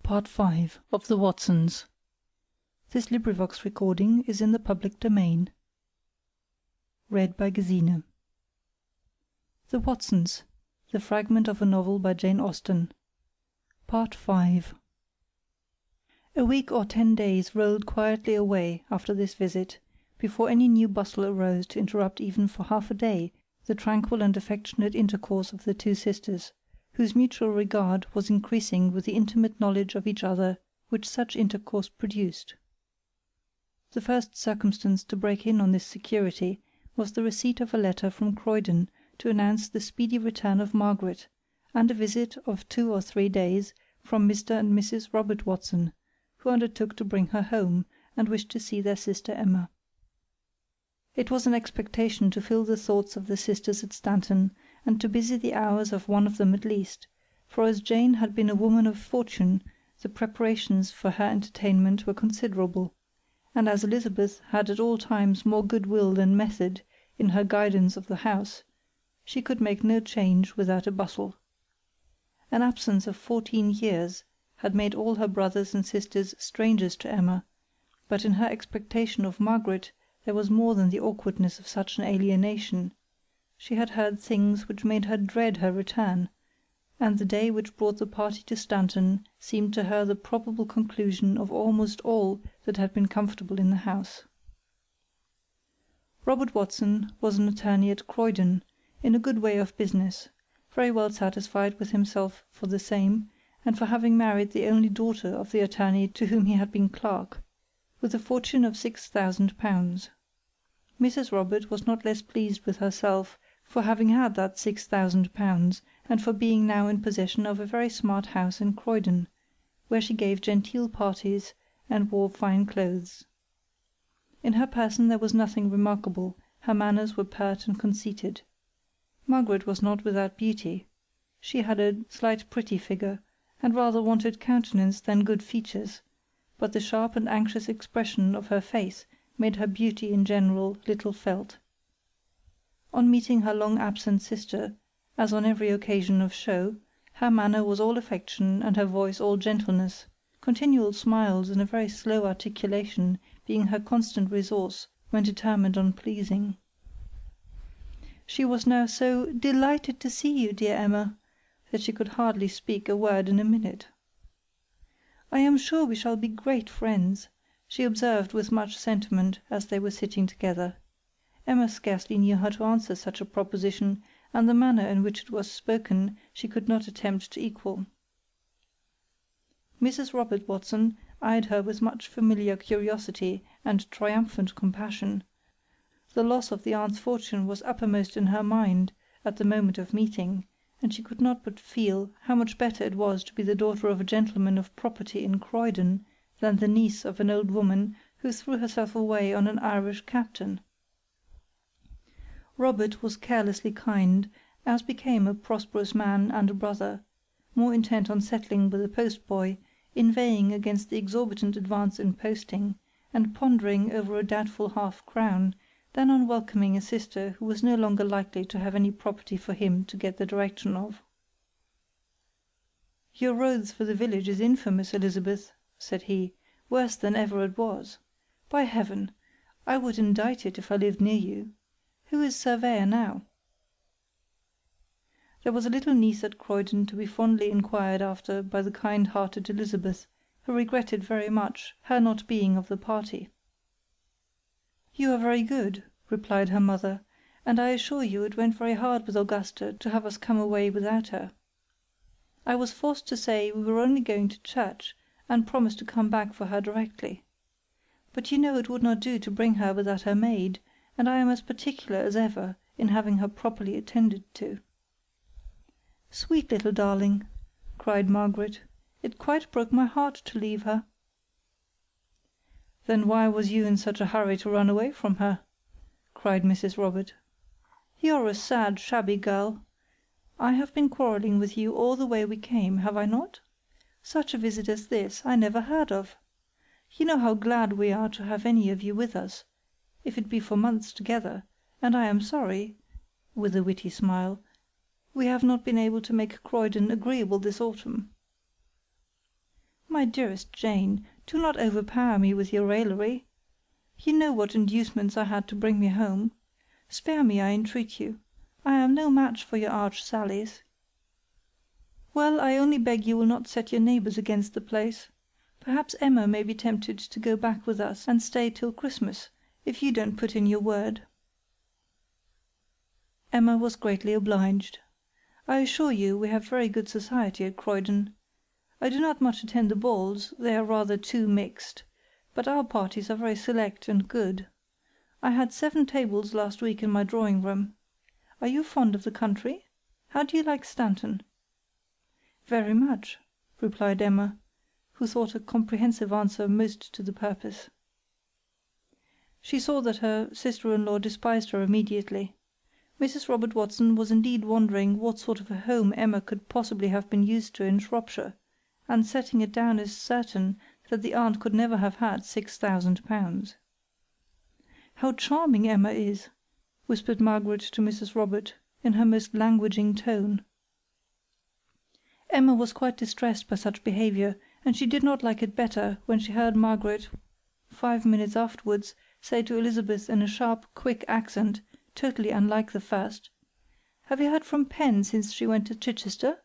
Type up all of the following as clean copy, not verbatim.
Part 5 of the Watsons. This recording is in the public domain. Read by Gesine. The Watsons. The fragment of a novel by Jane Austen. Part 5. A week or 10 days rolled quietly away after this visit, before any new bustle arose to interrupt even for half a day the tranquil and affectionate intercourse of the two sisters, whose mutual regard was increasing with the intimate knowledge of each other which such intercourse produced. The first circumstance to break in on this security was the receipt of a letter from Croydon to announce the speedy return of Margaret, and a visit of 2 or 3 days from Mr. and Mrs. Robert Watson, who undertook to bring her home, and wished to see their sister Emma. It was an expectation to fill the thoughts of the sisters at Stanton, and to busy the hours of one of them at least, for as Jane had been a woman of fortune, the preparations for her entertainment were considerable, and as Elizabeth had at all times more good will than method in her guidance of the house, she could make no change without a bustle. An absence of 14 years had made all her brothers and sisters strangers to Emma, but in her expectation of Margaret there was more than the awkwardness of such an alienation. She had heard things which made her dread her return, and the day which brought the party to Stanton seemed to her the probable conclusion of almost all that had been comfortable in the house. Robert Watson was an attorney at Croydon, in a good way of business, very well satisfied with himself for the same, and for having married the only daughter of the attorney to whom he had been clerk, with a fortune of £6,000. Mrs. Robert was not less pleased with herself for having had that £6,000, and for being now in possession of a very smart house in Croydon, where she gave genteel parties and wore fine clothes. In her person there was nothing remarkable, her manners were pert and conceited. Margaret was not without beauty. She had a slight pretty figure, and rather wanted countenance than good features, but the sharp and anxious expression of her face made her beauty in general little felt. On meeting her long-absent sister, as on every occasion of show, her manner was all affection and her voice all gentleness, continual smiles and a very slow articulation being her constant resource when determined on pleasing. She was now so delighted to see you, dear Emma, that she could hardly speak a word in a minute. I am sure we shall be great friends, she observed with much sentiment as they were sitting together. Emma scarcely knew how to answer such a proposition, and the manner in which it was spoken she could not attempt to equal. Mrs. Robert Watson eyed her with much familiar curiosity and triumphant compassion. The loss of the aunt's fortune was uppermost in her mind at the moment of meeting, and she could not but feel how much better it was to be the daughter of a gentleman of property in Croydon than the niece of an old woman who threw herself away on an Irish captain. Robert was carelessly kind, as became a prosperous man and a brother, more intent on settling with the post-boy, inveighing against the exorbitant advance in posting, and pondering over a doubtful half-crown, than on welcoming a sister who was no longer likely to have any property for him to get the direction of. "Your roads for the village is infamous, Elizabeth," said he, "worse than ever it was. By heaven! I would indict it if I lived near you. Who is surveyor now?" There was a little niece at Croydon to be fondly inquired after by the kind-hearted Elizabeth, who regretted very much her not being of the party. "You are very good," replied her mother, "and I assure you it went very hard with Augusta to have us come away without her. I was forced to say we were only going to church, and promised to come back for her directly. But you know it would not do to bring her without her maid, and I am as particular as ever in having her properly attended to." "Sweet little darling!" cried Margaret. "It quite broke my heart to leave her." "Then why was you in such a hurry to run away from her?" cried Mrs. Robert. "You're a sad, shabby girl. I have been quarrelling with you all the way we came, have I not? Such a visit as this I never heard of. You know how glad we are to have any of you with us, if it be for months together, and I am sorry," with a witty smile, "we have not been able to make Croydon agreeable this autumn." My dearest Jane, do not overpower me with your raillery. You know what inducements I had to bring me home. Spare me, I entreat you. I am no match for your arch sallies. Well, I only beg you will not set your neighbours against the place. Perhaps Emma may be tempted to go back with us and stay till Christmas, if you don't put in your word. Emma was greatly obliged. I assure you we have very good society at Croydon. I do not much attend the balls, they are rather too mixed, but our parties are very select and good. I had 7 tables last week in my drawing-room. Are you fond of the country? How do you like Stanton? Very much, replied Emma, who thought a comprehensive answer most to the purpose. She saw that her sister-in-law despised her immediately. Mrs. Robert Watson was indeed wondering what sort of a home Emma could possibly have been used to in Shropshire, and setting it down as certain that the aunt could never have had £6,000. How charming Emma is, whispered Margaret to Mrs. Robert, in her most languaging tone. Emma was quite distressed by such behaviour, and she did not like it better when she heard Margaret, 5 minutes afterwards, say to Elizabeth in a sharp, quick accent, totally unlike the first, "Have you heard from Penn since she went to Chichester?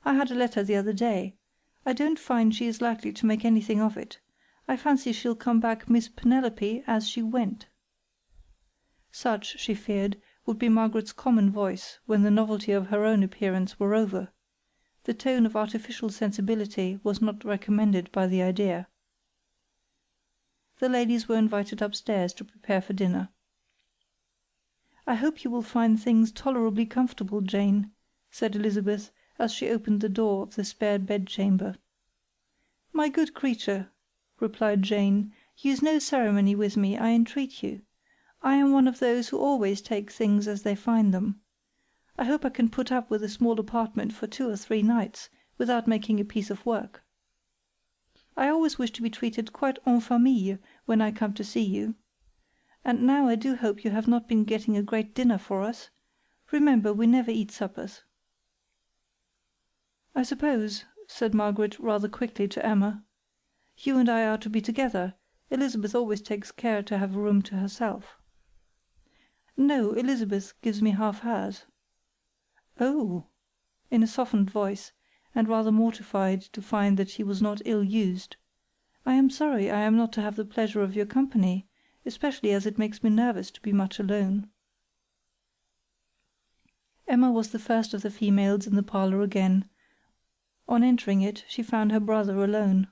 I had a letter the other day. I don't find she is likely to make anything of it. I fancy she'll come back Miss Penelope as she went." Such, she feared, would be Margaret's common voice when the novelty of her own appearance were over. The tone of artificial sensibility was not recommended by the idea. The ladies were invited upstairs to prepare for dinner. "I hope you will find things tolerably comfortable, Jane," said Elizabeth, as she opened the door of the spare bedchamber. "My good creature," replied Jane, "use no ceremony with me, I entreat you. I am one of those who always take things as they find them. I hope I can put up with a small apartment for 2 or 3 nights, without making a piece of work. I always wish to be treated quite en famille when I come to see you. And now I do hope you have not been getting a great dinner for us. Remember, we never eat suppers." "I suppose," said Margaret rather quickly to Emma, "you and I are to be together. Elizabeth always takes care to have a room to herself." "No, Elizabeth gives me half hers." "Oh!" in a softened voice, and rather mortified to find that she was not ill-used. "I am sorry I am not to have the pleasure of your company, especially as it makes me nervous to be much alone." Emma was the first of the females in the parlour again. On entering it, she found her brother alone.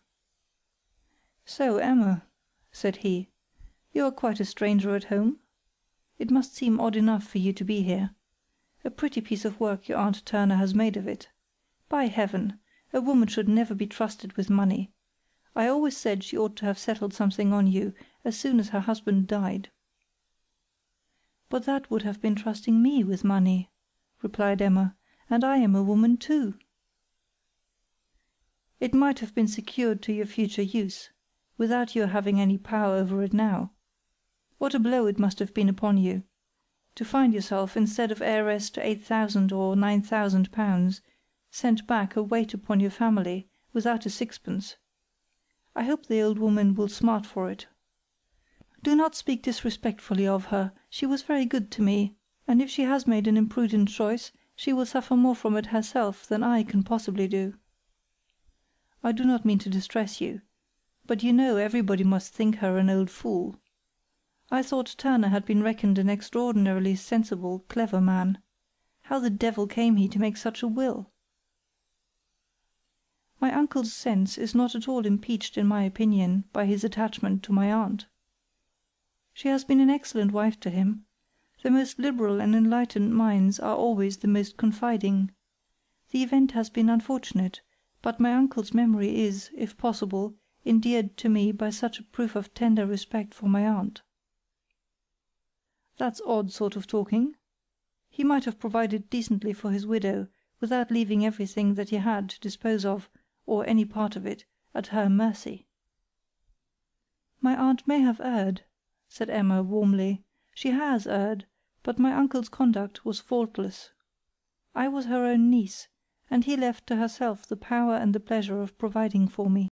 "So, Emma," said he, "you are quite a stranger at home? It must seem odd enough for you to be here. A pretty piece of work your Aunt Turner has made of it. By heaven! A woman should never be trusted with money. I always said she ought to have settled something on you as soon as her husband died." "But that would have been trusting me with money," replied Emma, "and I am a woman too." "It might have been secured to your future use, without your having any power over it now. What a blow it must have been upon you, to find yourself, instead of heiress to £8,000 or £9,000, sent back a weight upon your family, without a sixpence. I hope the old woman will smart for it. Do not speak disrespectfully of her, she was very good to me, and if she has made an imprudent choice, she will suffer more from it herself than I can possibly do. I do not mean to distress you, but you know everybody must think her an old fool. I thought Turner had been reckoned an extraordinarily sensible, clever man. How the devil came he to make such a will? My uncle's sense is not at all impeached in my opinion by his attachment to my aunt. She has been an excellent wife to him. The most liberal and enlightened minds are always the most confiding. The event has been unfortunate, but my uncle's memory is, if possible, endeared to me by such a proof of tender respect for my aunt." "That's odd sort of talking. He might have provided decently for his widow, without leaving everything that he had to dispose of, or any part of it, at her mercy." "My aunt may have erred," said Emma warmly. "She has erred, but my uncle's conduct was faultless. I was her own niece, and he left to herself the power and the pleasure of providing for me.